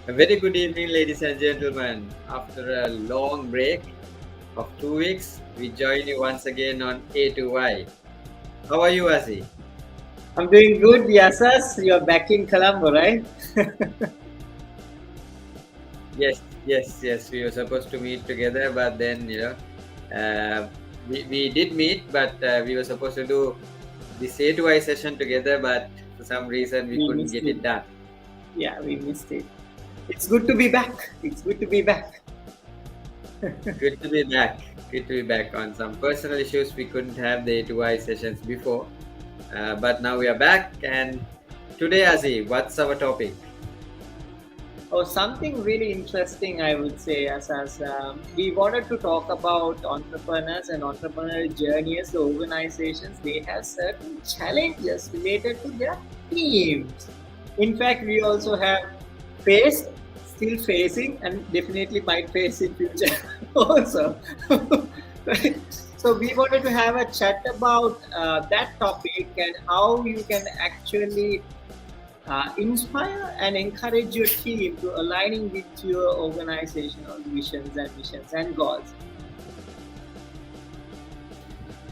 A very good evening, ladies and gentlemen. After a long break of 2 weeks, we join you once again on A to Y. How are you, Azi? I'm doing good, Yasas. You're back in Colombo, right? Yes. We were supposed to meet together, but then, we did meet, but we were supposed to do this A to Y session together, but for some reason we We couldn't missed get it. it done. Yeah, we missed it. It's good to be back. It's good to be back. Good to be back. Good to be back. On some personal issues, we couldn't have the A to Y sessions before. But now we are back, and today, Azi, what's our topic? Oh, something really interesting, I would say, as we wanted to talk about entrepreneurs and entrepreneurial journeys, the organizations, they have certain challenges related to their teams. In fact, we also have faced, still facing, and definitely might face in future also. Right? So we wanted to have a chat about that topic and how you can actually inspire and encourage your team to aligning with your organizational visions and missions and goals.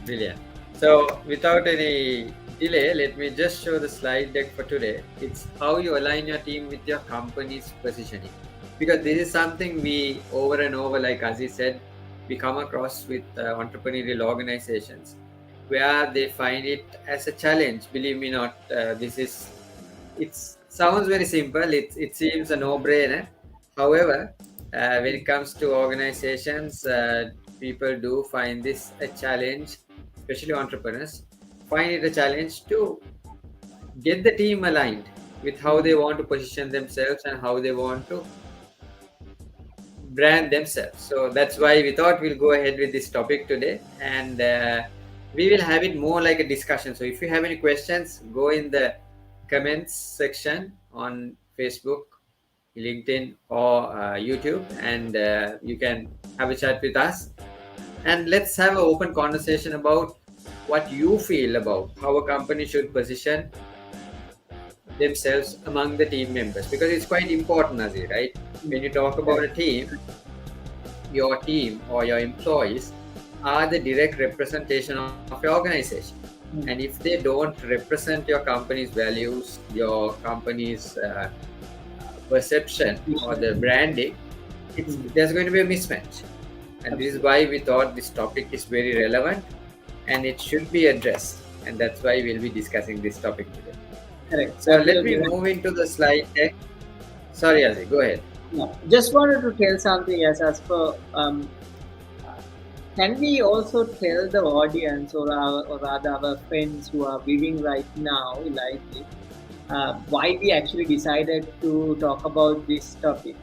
Brilliant. So, without any delay, let me just show the slide deck for today. It's how you align your team with your company's positioning. Because this is something we over and over, like Aziz said, we come across with entrepreneurial organizations where they find it as a challenge. Believe me, not it sounds very simple. It seems a no-brainer. However, when it comes to organizations, people do find this a challenge, especially entrepreneurs, find it a challenge to get the team aligned with how they want to position themselves and how they want to brand themselves. So that's why we thought we'll go ahead with this topic today, and we will have it more like a discussion. So if you have any questions, go in the comments section on Facebook, LinkedIn, or YouTube, and you can have a chat with us. And let's have an open conversation about what you feel about how a company should position themselves among the team members, because it's quite important, Nazir, right? When you talk about a team, your team or your employees are the direct representation of your organization. And if they don't represent your company's values, your company's perception or the branding, there's going to be a mismatch. And this is why we thought this topic is very relevant and it should be addressed. And that's why we'll be discussing this topic today. Correct. So let me move into the slide deck. Sorry, Azi, go ahead. Yeah. Just wanted to tell something as per can we also tell the audience or rather our friends who are viewing right now likely why we actually decided to talk about this topic?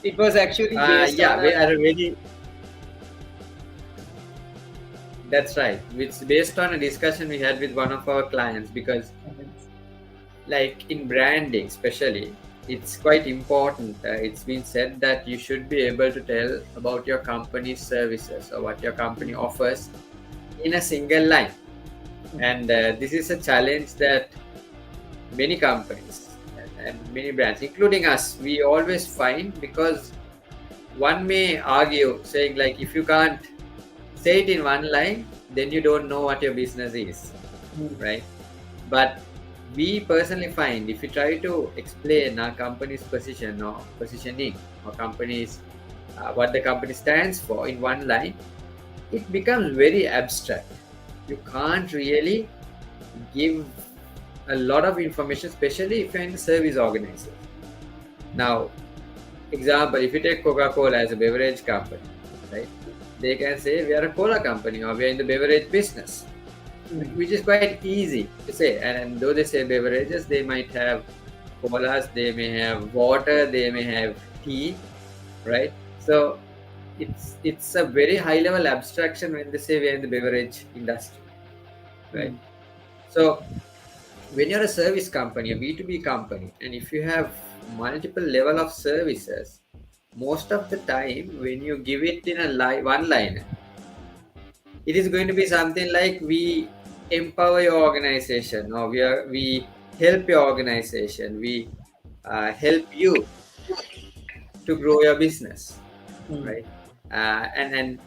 It was actually based Yeah, on we are ready. That's right. It's based on a discussion we had with one of our clients, because like in branding especially, it's quite important. It's been said that you should be able to tell about your company's services or what your company offers in a single line. And this is a challenge that many companies and many brands, including us, we always find, because one may argue saying like, if you can't say it in one line, then you don't know what your business is, right? But we personally find if you try to explain our company's position or positioning or company's what the company stands for in one line, it becomes very abstract. You can't really give a lot of information, especially if you're in a service organization. Now, example, if you take Coca-Cola as a beverage company, right? They can say we are a cola company or we are in the beverage business, which is quite easy to say. And though they say beverages, they might have colas, they may have water, they may have tea, right? So it's a very high level abstraction when they say we are in the beverage industry, right? So when you're a service company, a B2B company, and if you have multiple level of services, most of the time when you give it in a one line, it is going to be something like, we empower your organization, or we help your organization, we help you to grow your business, Mm. right? And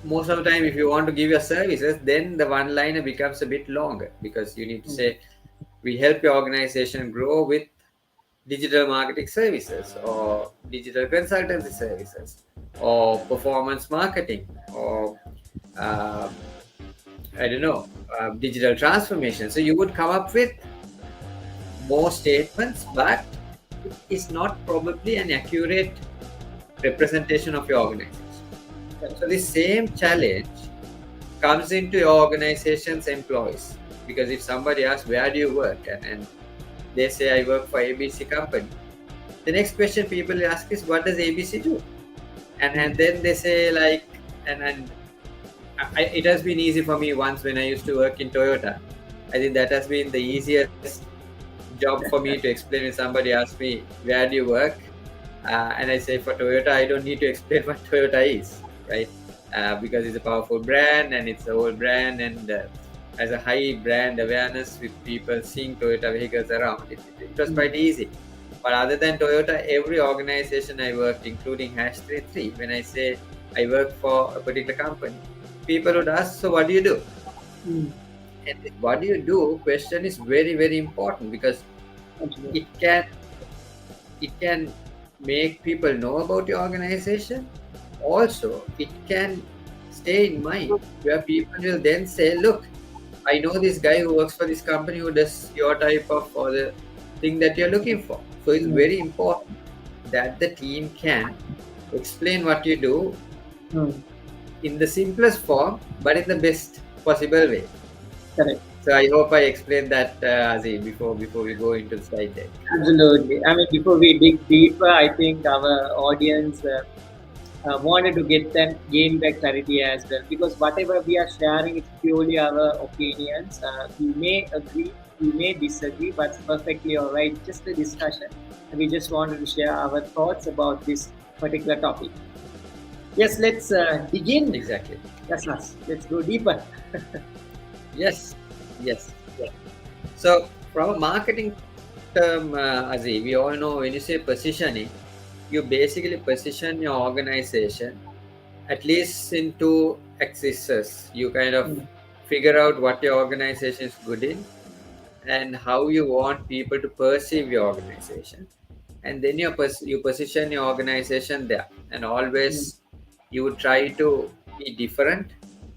most of the time, if you want to give your services, then the one liner becomes a bit longer, because you need to Mm. say, we help your organization grow with digital marketing services, or digital consultancy services, or performance marketing, or uh, I don't know, digital transformation. So you would come up with more statements, but it is not probably an accurate representation of your organization. Correct. So the same challenge comes into your organization's employees, because if somebody asks, where do you work, and they say, I work for ABC company, the next question people ask is, what does ABC do? And then they say, like, and it has been easy for me once when I used to work in Toyota. I think that has been the easiest job for me to explain. When somebody asks me, where do you work, and I say, for Toyota, I don't need to explain what Toyota is, right? Because it's a powerful brand, and it's a old brand, and has a high brand awareness with people seeing Toyota vehicles around. It was quite easy. But other than Toyota, every organization I worked, including Hash33, when I say I work for a particular company, people would ask, so what do you do? Mm. And this what do you do question is very, very important, because Absolutely. it can make people know about your organization. Also, it can stay in mind, where people will then say, look, I know this guy who works for this company who does your type of, or the thing that you're looking for. So it's Mm. very important that the team can explain what you do Mm. in the simplest form, but in the best possible way. Correct. So I hope I explained that, Azim, before we go into the slide deck. Absolutely. I mean, before we dig deeper, I think our audience wanted to get them gain that clarity as well, because whatever we are sharing is purely our opinions. We may agree, we may disagree, but it's perfectly all right. Just a discussion. We just wanted to share our thoughts about this particular topic. Yes, let's dig in. Exactly. Yes, us. Let's go deeper. Yes. Yes. Yeah. So from a marketing term, Azim, we all know when you say positioning, you basically position your organization at least in two axes. You kind of Mm. figure out what your organization is good in, and how you want people to perceive your organization, and then you position your organization there, and Mm. always you would try to be different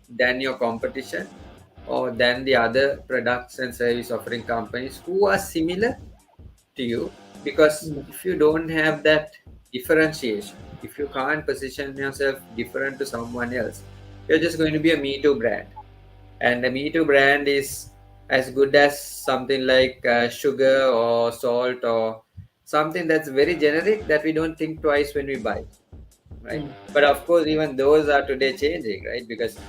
than your competition, or than the other products and service offering companies who are similar to you. Because Mm. if you don't have that differentiation, if you can't position yourself different to someone else, you're just going to be a me too brand. And the me too brand is as good as something like sugar or salt, or something that's very generic that we don't think twice when we buy, right? Mm. But of course, even those are today changing, right? Because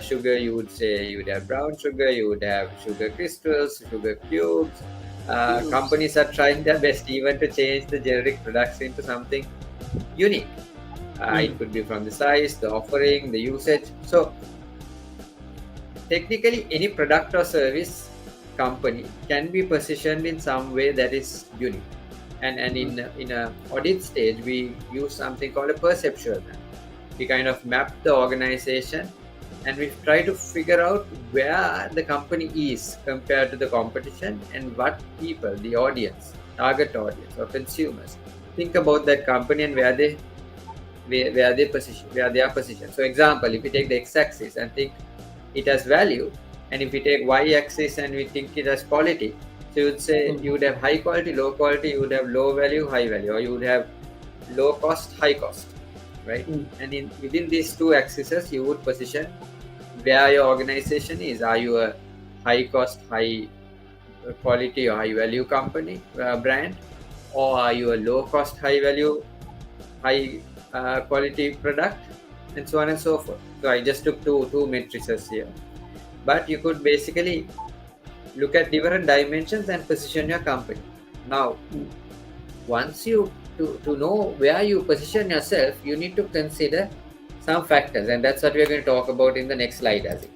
sugar, you would say you would have brown sugar, you would have sugar crystals, sugar cubes. Use. Companies are trying their best even to change the generic products into something unique. Mm. It could be from the size, the offering, the usage. So technically, any product or service company can be positioned in some way that is unique. And Mm. in a audit stage, we use something called a perceptual map. We kind of map the organization, and we try to figure out where the company is compared to the competition, and what people, the audience, target audience or consumers, think about that company, and where they are positioned. So example, if we take the x-axis and think it has value, and if we take y-axis and we think it has quality, so you would say Mm. you would have high quality, low quality, you would have low value, high value, or you would have low cost, high cost, right? Mm. And within these two axes, you would position where your organization is. Are you a high cost, high quality, or high value company, brand, or are you a low cost, high value, high quality product, and so on and so forth. So I just took two matrices here, but you could basically look at different dimensions and position your company. Now, Mm. once you to know where you position yourself, you need to consider some factors, and that's what we're going to talk about in the next slide, Azim.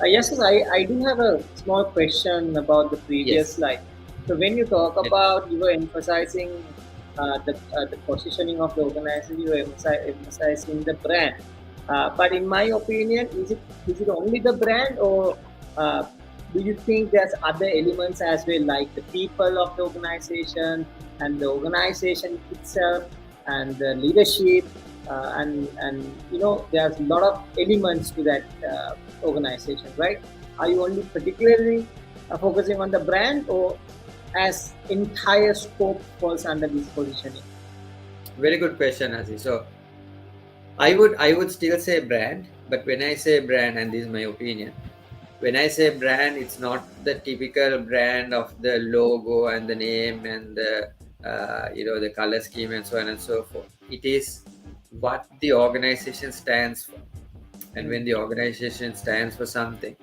Yes, yes, I do have a small question about the previous Yes. slide. So when you talk It, about, you were emphasizing the positioning of the organization, you were emphasizing the brand. But in my opinion, is it only the brand, or uh, do you think there's other elements as well, like the people of the organization and the organization itself and the leadership, and there's a lot of elements to that organization, right? Are you only particularly focusing on the brand, or as entire scope falls under this positioning? very good question, Aziz. So I would still say brand, but when I say brand, and this is my opinion, when I say brand, it's not the typical brand of the logo and the name and the color scheme and so on and so forth. It is what the organization stands for, and when the organization stands for something,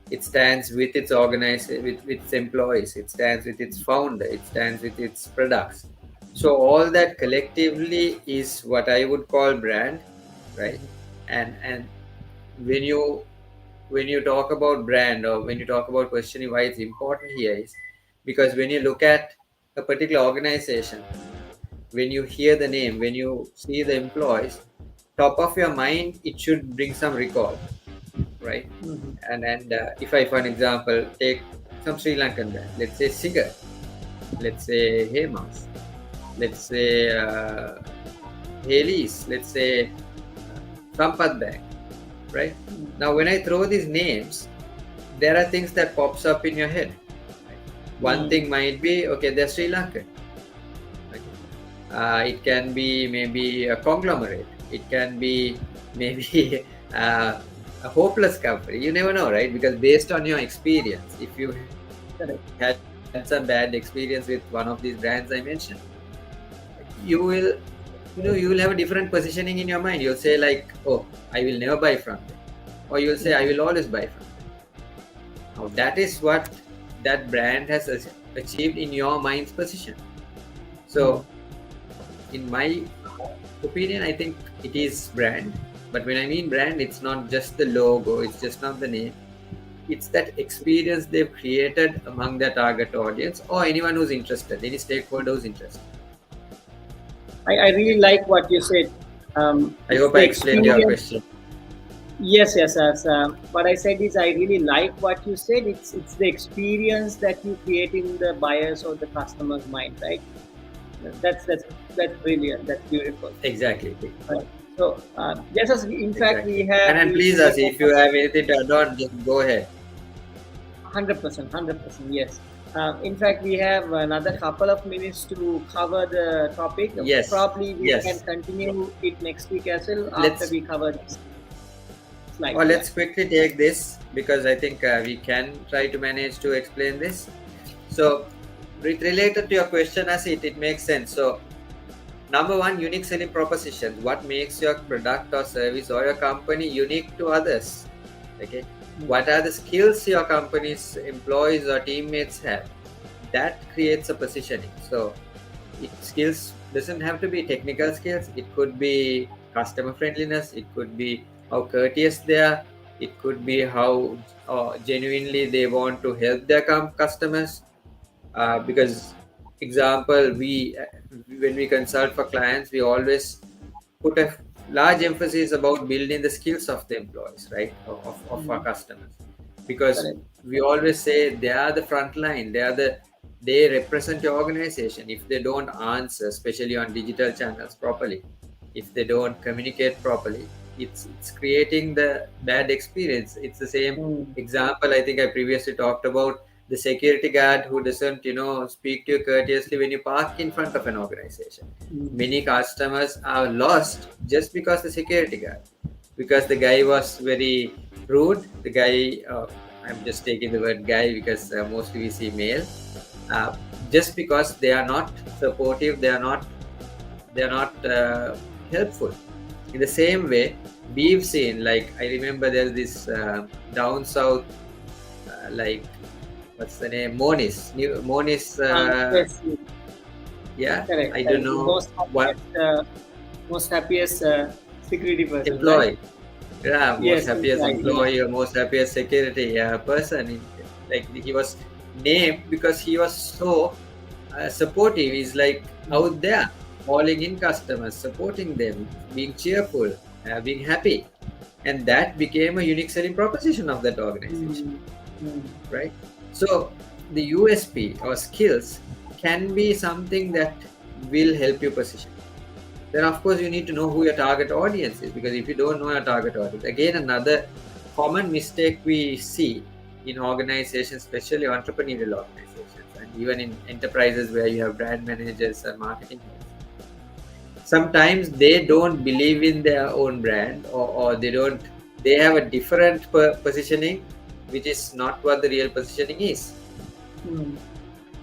it stands with its with its employees, it stands with its founder, it stands with its products. So all that collectively is what I would call brand, right? And when you talk about brand, or when you talk about questioning why it's important here, is because when you look at a particular organization, when you hear the name, when you see the employees, top of your mind, it should bring some recall, right? Mm-hmm. And if I, for an example, take some Sri Lankan brand, let's say Sigar, let's say Hemas, let's say Hales, let's say Sampath Bank, right? Now, when I throw these names, there are things that pops up in your head. One thing might be, okay, they're Sri Lankan. It can be maybe a conglomerate. It can be maybe a hopeless company. You never know, right? Because based on your experience, if you had some bad experience with one of these brands I mentioned, you will have a different positioning in your mind. You'll say like, oh, I will never buy from them, or you'll say I will always buy from them. Now that is what that brand has achieved in your mind's position. So in my opinion, I think it is brand. But when I mean brand, it's not just the logo, it's just not the name. It's that experience they've created among their target audience, or anyone who's interested, any stakeholder who's interested. I really like what you said. I hope I explained your question. Yes. What I said is, I really like what you said. It's the experience that you create in the buyer's or the customer's mind, right? That's brilliant. That's beautiful. Exactly. Right. So, just as in fact we have. And please, us, if you have anything to add on, just go ahead. 100%, yes. In fact, we have another couple of minutes to cover the topic. Yes. Probably we can continue it next week as well after we cover this slide. Or let's quickly take this, because I think we can try to manage to explain this. So, related to your question, as it makes sense. So, number one, unique selling propositions. What makes your product or service or your company unique to others? Okay. What are the skills your company's employees or teammates have? That creates a positioning. So, skills doesn't have to be technical skills. It could be customer friendliness. It could be how courteous they are. It could be how genuinely they want to help their customers. Because, example, when we consult for clients, we always put a large emphasis about building the skills of the employees, right, of our customers, because we always say they are the front line, they represent your organization. If they don't answer, especially on digital channels, properly, if they don't communicate properly, it's creating the bad experience. It's the same example I think I previously talked about, the security guard who doesn't speak to you courteously when you park in front of an organization. Many customers are lost just because the security guard, because the guy was very rude. The guy, I'm just taking the word guy because mostly we see male, just because they are not supportive, they are not helpful. In the same way, we've seen, like, I remember there's this down south, like, what's the name? Monis. Yes. Yeah, correct. I don't know most happiest security person. Employee. Right? Yeah, most Yes, happiest exactly. employee or most happiest security person. Like, he was named because he was so supportive. He's like out there, calling in customers, supporting them, being cheerful, being happy, and that became a unique selling proposition of that organization, right? So the USP or skills can be something that will help you position. Then of course you need to know who your target audience is, because if you don't know your target audience, again another common mistake we see in organizations, especially entrepreneurial organizations and even in enterprises where you have brand managers and marketing heads, sometimes they don't believe in their own brand, or they have a different positioning which is not what the real positioning is.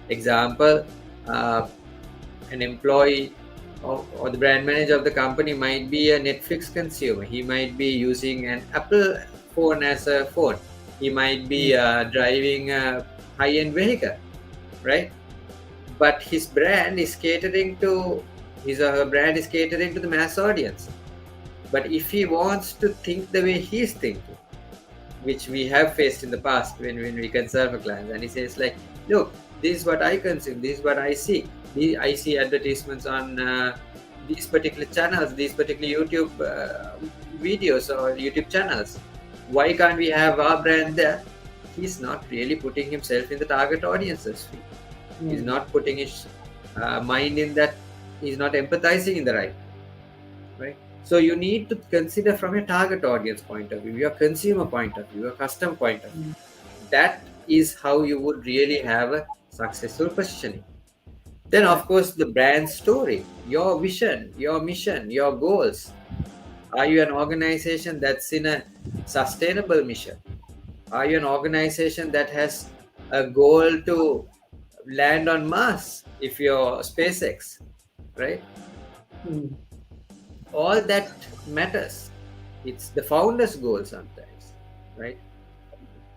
Example, an employee or the brand manager of the company might be a Netflix consumer. He might be using an Apple phone as a phone. He might be driving a high-end vehicle, right? But his brand is catering to his or her brand is catering to the mass audience. But if he wants to think the way he's thinking, which we have faced in the past when we consult for clients, and he says like, look, this is what I consume, this is what I see. I see advertisements on these particular channels, these particular YouTube videos or YouTube channels. Why can't we have our brand there? He's not really putting himself in the target audience's feet. He's not putting his mind in that. He's not empathizing in the right. So you need to consider from your target audience point of view, your consumer point of view, your customer point of view. That is how you would really have a successful positioning. Then of course the brand story, your vision, your mission, your goals. Are you an organization that's in a sustainable mission? Are you an organization that has a goal to land on Mars if you're SpaceX, right? All that matters. It's the founder's goal sometimes, right?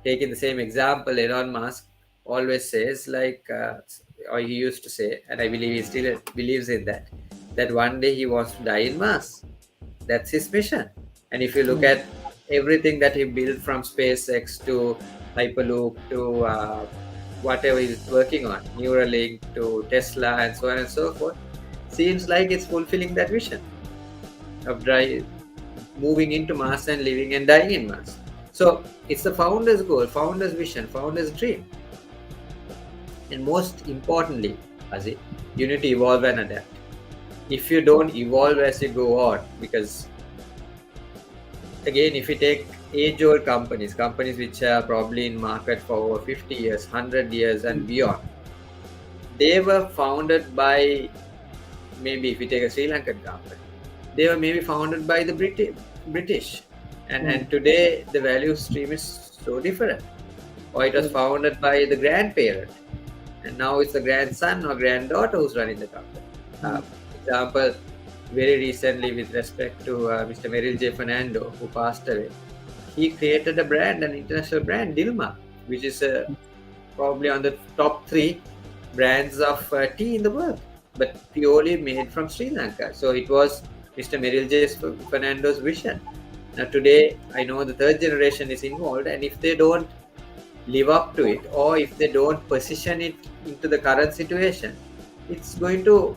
Taking the same example, Elon Musk always says like, or he used to say, and I believe he still believes in that one day he wants to die in Mars. That's his mission. And if you look at everything that he built, from SpaceX to Hyperloop to whatever he's working on, Neuralink to Tesla and so on and so forth, seems like it's fulfilling that vision of moving into Mars and living and dying in Mars. So it's the founder's goal, founder's vision, founder's dream. And most importantly, Azi, you need to evolve and adapt. If you don't evolve as you go on, because again, if you take age-old companies which are probably in market for over 50 years, 100 years and beyond, they were founded by, maybe if you take a Sri Lankan company, they were maybe founded by the British. And today the value stream is so different. Or it was founded by the grandparent, and now it's the grandson or granddaughter who's running the company. Example, very recently with respect to Mr. Merrill J. Fernando, who passed away, he created a brand, an international brand, Dilmah, which is probably on the top 3 brands of tea in the world, but purely made from Sri Lanka. So it was Mr. Merrill J. Fernando's vision. Now today, I know the 3rd generation is involved, and if they don't live up to it, or if they don't position it into the current situation, it's going to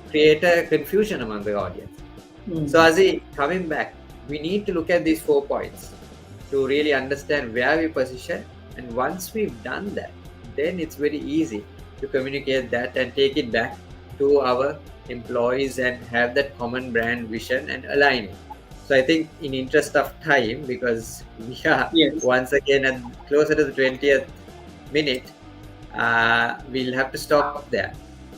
create a confusion among the audience. So Azi, coming back, we need to look at these 4 points to really understand where we position, and once we've done that, then it's very easy to communicate that and take it back to our employees and have that common brand vision and align it. So I think in interest of time, because we are once again and closer to the 20th minute, we'll have to stop there.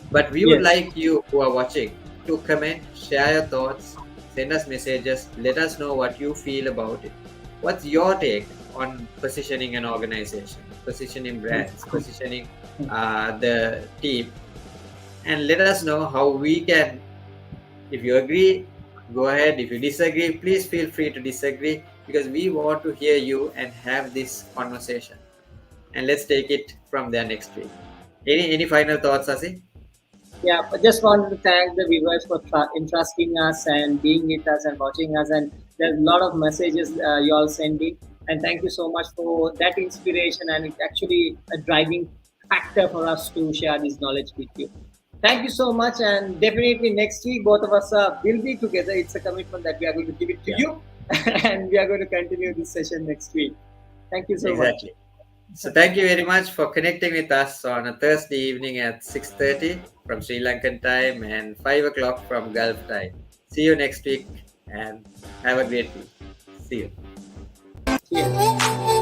But we would like you who are watching to comment, share your thoughts, send us messages, let us know what you feel about it. What's your take on positioning an organization, positioning brands, positioning the team? And let us know how we can, if you agree, go ahead. If you disagree, please feel free to disagree, because we want to hear you and have this conversation. And let's take it from there next week. Any final thoughts, Asi? Yeah, I just wanted to thank the viewers for entrusting us and being with us and watching us. And there's a lot of messages you all sending. And thank you so much for that inspiration, and it's actually a driving factor for us to share this knowledge with you. Thank you so much, and definitely next week both of us will be together. It's a commitment that we are going to give it to Yeah. you, and we are going to continue this session next week. Thank you so much. Exactly. So thank you very much for connecting with us on a Thursday evening at 6:30 from Sri Lankan time and 5 o'clock from Gulf time. See you next week and have a great week. See you. Cheers.